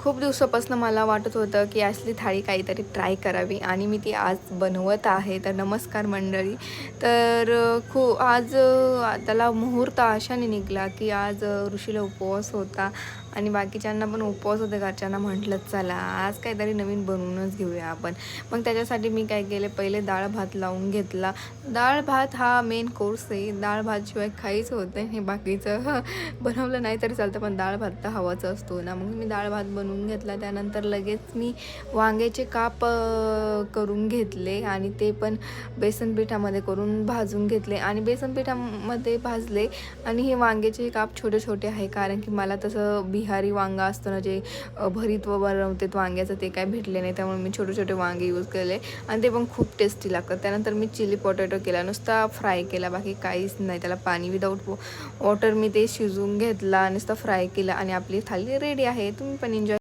खूप दिवसापासून मला वाटत होतं की असली थाळी काहीतरी ट्राय करावी आणि मी ती आज बनवत आहे. तर नमस्कार मंडळी. तर आज त्याला मुहूर्त अशाने निघाला की आज ऋषीला उपवास होता आणि बाकीच्यांना पण उपवास होते. घरच्यांना म्हटलं चला आज काहीतरी नवीन बनवूनच घेऊया आपण. मग त्याच्यासाठी मी काय केले, पहिले डाळ भात लावून घेतला. डाळ भात हा मेन कोर्स आहे. डाळ भातशिवाय काहीच होत नाही. हे बाकीचं बनवलं नाही तरी चालतं, पण डाळ भात तर हवाच असतो ना. मग मी डाळ भात बनवून घेतला. त्यानंतर लगेच मी वांग्याचे काप करून घेतले आणि ते पण बेसन पिठामध्ये करून भाजून घेतले आणि बेसन पिठामध्ये भाजले. आणि हे वांग्याचे काप छोटे छोटे आहे, कारण की मला तसं बिहारी वांगा असतं ना, जे भरीत व बनवते वांग्याचं, ते काय भेटले नाही. त्यामुळे मी छोटे छोटे वांगे यूज केले आणि ते पण खूप टेस्टी लागतात. त्यानंतर मी चिली पोटॅटो केला, नुसता फ्राय केला, बाकी काहीच नाही. त्याला पाणी विदाऊट वॉटर मी ते शिजवून घेतला, नुसतं फ्राय केला आणि आपली थाली रेडी आहे. तुम्ही पण एन्जॉय